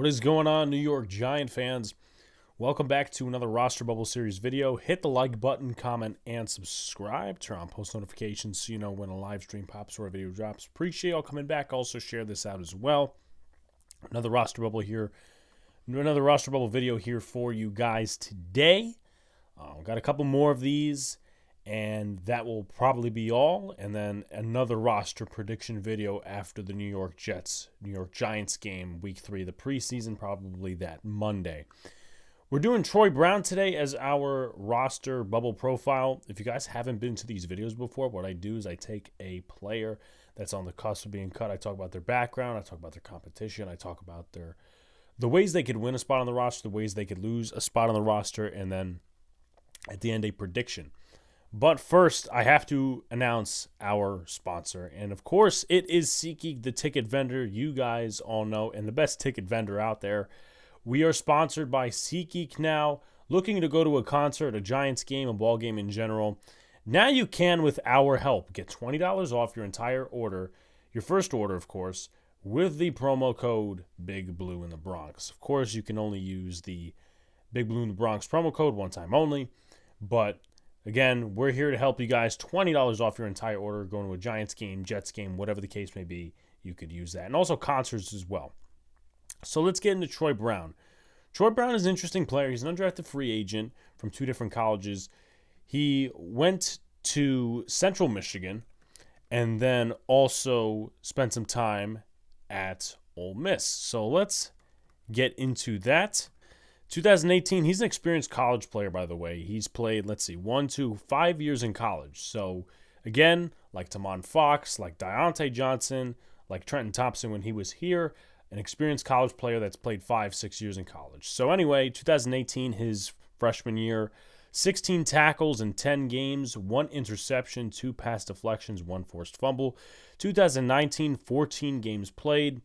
What is going on, New York Giant fans? Welcome back to another Roster Bubble Series video. Hit the like button, comment, and subscribe. Turn on post notifications so you know when a live stream pops or a video drops. Appreciate y'all coming back. Also share this out as well. Another Roster Bubble video here for you guys today. Got a couple more of these, and that will probably be all. And then another roster prediction video after the New York Giants game, week 3 of the preseason, probably that Monday. We're doing Troy Brown today as our roster bubble profile. If you guys haven't been to these videos before, what I do is I take a player that's on the cusp of being cut. I talk about their background. I talk about their competition. I talk about the ways they could win a spot on the roster, the ways they could lose a spot on the roster, and then at the end, a prediction. But first, I have to announce our sponsor. And of course, it is SeatGeek, the ticket vendor you guys all know, and the best ticket vendor out there. We are sponsored by SeatGeek now. Looking to go to a concert, a Giants game, a ball game in general. Now you can with our help. Get $20 off your entire order, your first order, of course, with the promo code Big Blue in the Bronx. Of course, you can only use the Big Blue in the Bronx promo code one time only. But again, we're here to help you guys. $20 off your entire order. Going to a Giants game, Jets game, whatever the case may be, you could use that. And also concerts as well. So let's get into Troy Brown. Troy Brown is an interesting player. He's an undrafted free agent from 2 different colleges. He went to Central Michigan and then also spent some time at Ole Miss. So let's get into that. 2018, he's an experienced college player, by the way. He's played, 5 years in college. So, again, like Tamon Fox, like Dyontae Johnson, like Trenton Thompson when he was here, an experienced college player that's played 5-6 years in college. So, anyway, 2018, his freshman year, 16 tackles in 10 games, 1 interception, 2 pass deflections, 1 forced fumble. 2019, 14 games played.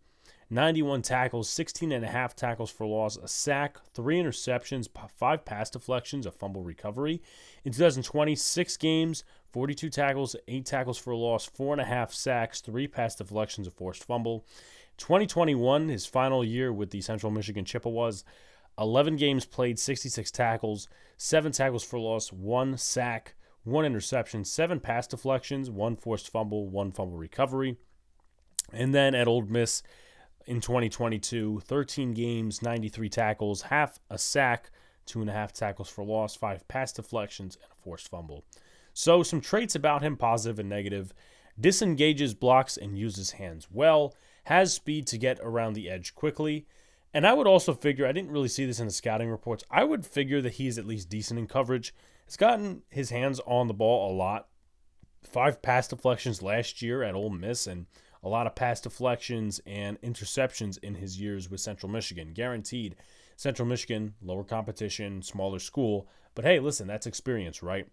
91 tackles, 16.5 tackles for loss, a sack, 3 interceptions, 5 pass deflections, a fumble recovery. In 2020, 6 games, 42 tackles, 8 tackles for loss, 4.5 sacks, 3 pass deflections, a forced fumble. 2021, his final year with the Central Michigan Chippewas, 11 games played, 66 tackles, 7 tackles for loss, 1 sack, 1 interception, 7 pass deflections, 1 forced fumble, 1 fumble recovery. And then at Ole Miss, in 2022, 13 games, 93 tackles, half a sack, 2.5 tackles for loss, 5 pass deflections, and a forced fumble. So some traits about him, positive and negative. Disengages blocks and uses hands well. Has speed to get around the edge quickly. And I would also figure, I didn't really see this in the scouting reports, I would figure that he's at least decent in coverage. Has gotten his hands on the ball a lot. 5 pass deflections last year at Ole Miss, and a lot of pass deflections and interceptions in his years with Central Michigan. Guaranteed. Central Michigan, lower competition, smaller school. But hey, listen, that's experience, right?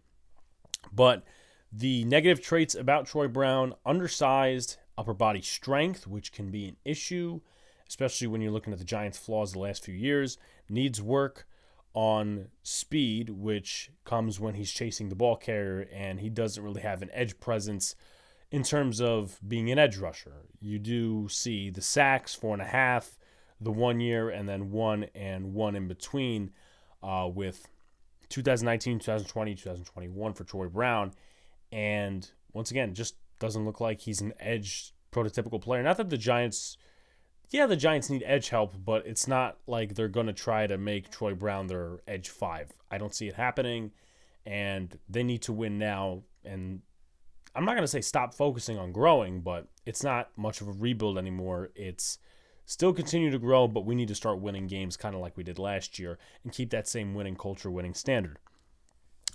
But the negative traits about Troy Brown, undersized, upper body strength, which can be an issue, especially when you're looking at the Giants' flaws the last few years. Needs work on speed, which comes when he's chasing the ball carrier, and he doesn't really have an edge presence in terms of being an edge rusher. You do see the sacks, 4.5, the 1 year, and then 1 and 1 in between with 2019, 2020, 2021 for Troy Brown. And once again, just doesn't look like he's an edge prototypical player. Not that the Giants need edge help, but it's not like they're going to try to make Troy Brown their edge 5. I don't see it happening, and they need to win now. And I'm not going to say stop focusing on growing, but it's not much of a rebuild anymore. It's still continue to grow, but we need to start winning games kind of like we did last year and keep that same winning culture, winning standard.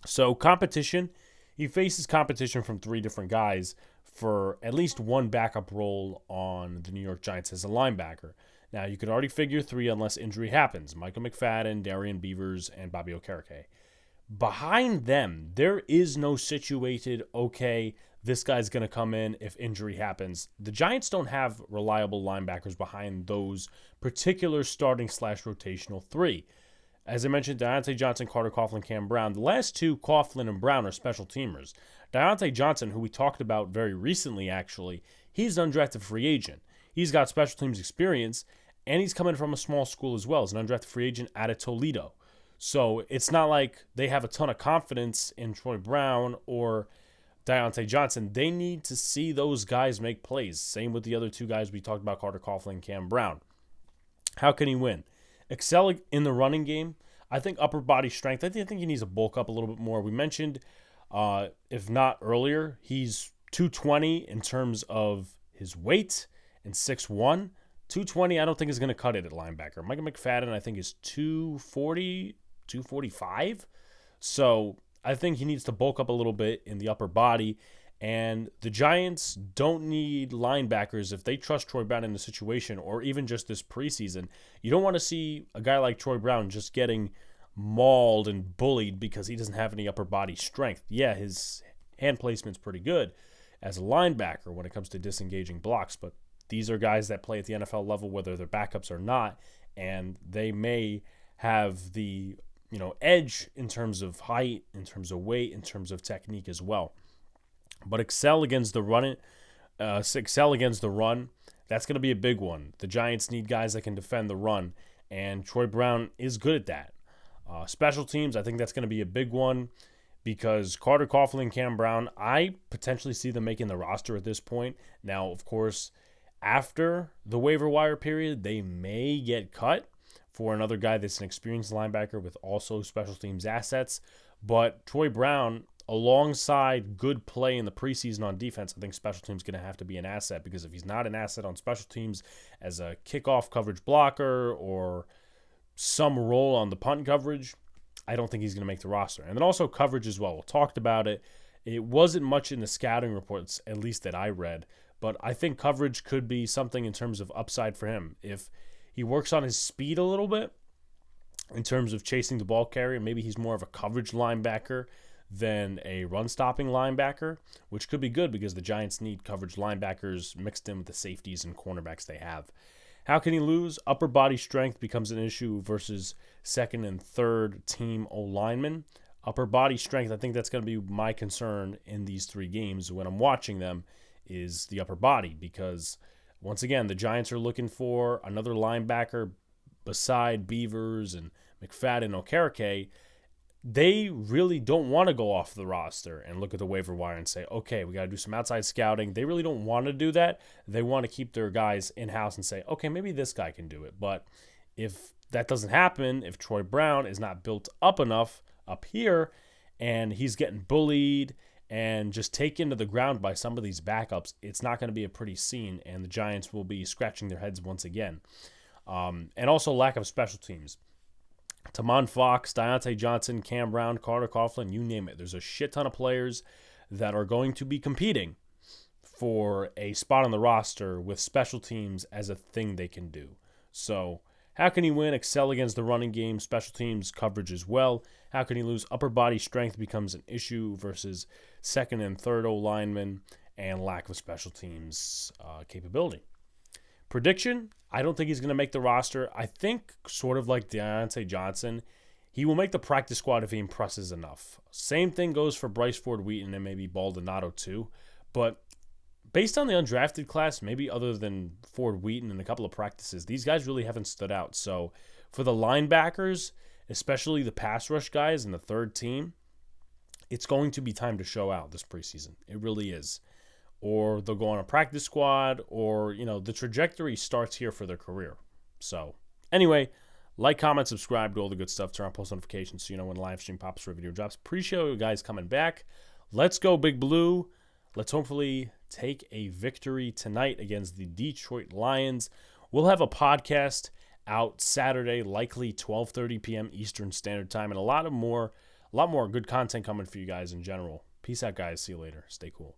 So competition, he faces competition from 3 different guys for at least 1 backup role on the New York Giants as a linebacker. Now, you could already figure 3 unless injury happens. Michael McFadden, Darian Beavers, and Bobby Okereke. Behind them, there is no situated, okay, this guy's going to come in if injury happens. The Giants don't have reliable linebackers behind those particular starting/rotational 3. As I mentioned, Dyontae Johnson, Carter Coughlin, Cam Brown. The last 2, Coughlin and Brown, are special teamers. Dyontae Johnson, who we talked about very recently, actually, he's an undrafted free agent. He's got special teams experience, And he's coming from a small school as well as an undrafted free agent out of Toledo. So it's not like they have a ton of confidence in Troy Brown or Dyontae Johnson. They need to see those guys make plays. Same with the other two guys we talked about, Carter Coughlin and Cam Brown. How can he win? Excel in the running game. I think upper body strength. I think he needs to bulk up a little bit more. We mentioned, if not earlier, he's 220 in terms of his weight and 6'1". 220, I don't think is going to cut it at linebacker. Micah McFadden, I think, is 240, 245. So I think he needs to bulk up a little bit in the upper body. And the Giants don't need linebackers if they trust Troy Brown in the situation, or even just this preseason. You don't want to see a guy like Troy Brown just getting mauled and bullied because he doesn't have any upper body strength. Yeah, his hand placement's pretty good as a linebacker when it comes to disengaging blocks, but these are guys that play at the NFL level, whether they're backups or not, and they may have the edge in terms of height, in terms of weight, in terms of technique as well. But excel against the run. That's going to be a big one. The Giants need guys that can defend the run, and Troy Brown is good at that. Special teams, I think that's going to be a big one because Carter Coughlin and Cam Brown, I potentially see them making the roster at this point. Now, of course, after the waiver wire period, they may get cut for another guy that's an experienced linebacker with also special teams assets. But Troy Brown, alongside good play in the preseason on defense, I think special teams is going to have to be an asset, because if he's not an asset on special teams as a kickoff coverage blocker or some role on the punt coverage, I don't think he's going to make the roster. And then also coverage as well. We talked about it. It wasn't much in the scouting reports, at least that I read, but I think coverage could be something in terms of upside for him. If he works on his speed a little bit in terms of chasing the ball carrier, maybe he's more of a coverage linebacker than a run-stopping linebacker, which could be good because the Giants need coverage linebackers mixed in with the safeties and cornerbacks they have. How can he lose? Upper body strength becomes an issue versus second and third team O-linemen. Upper body strength, I think that's going to be my concern in these three games when I'm watching them, is the upper body, because once again, the Giants are looking for another linebacker beside Beavers and McFadden, Okereke. They really don't want to go off the roster and look at the waiver wire and say, okay, we got to do some outside scouting. They really don't want to do that. They want to keep their guys in-house and say, okay, maybe this guy can do it. But if that doesn't happen, if Troy Brown is not built up enough up here and he's getting bullied and just taken to the ground by some of these backups, it's not going to be a pretty scene, and the Giants will be scratching their heads once again. And also lack of special teams. Tamon Fox, Dyontae Johnson, Cam Brown, Carter Coughlin, you name it. There's a shit ton of players that are going to be competing for a spot on the roster with special teams as a thing they can do. So how can he win? Excel against the running game, special teams coverage as well. How can he lose? Upper body strength becomes an issue versus second and third O-linemen, and lack of special teams capability. Prediction, I don't think he's going to make the roster. I think, sort of like Dyontae Johnson, he will make the practice squad if he impresses enough. Same thing goes for Bryce Ford-Wheaton and maybe Baldonado too. But based on the undrafted class, maybe other than Ford-Wheaton and a couple of practices, these guys really haven't stood out. So for the linebackers, especially the pass rush guys in the third team, it's going to be time to show out this preseason. It really is. Or they'll go on a practice squad, or, the trajectory starts here for their career. So, anyway, like, comment, subscribe, do all the good stuff. Turn on post notifications so you know when live stream pops or video drops. Appreciate you guys coming back. Let's go, Big Blue. Let's hopefully take a victory tonight against the Detroit Lions. We'll have a podcast out Saturday, likely 12:30 p.m. Eastern Standard Time, and a lot more good content coming for you guys in general. Peace out, guys. See you later. Stay cool.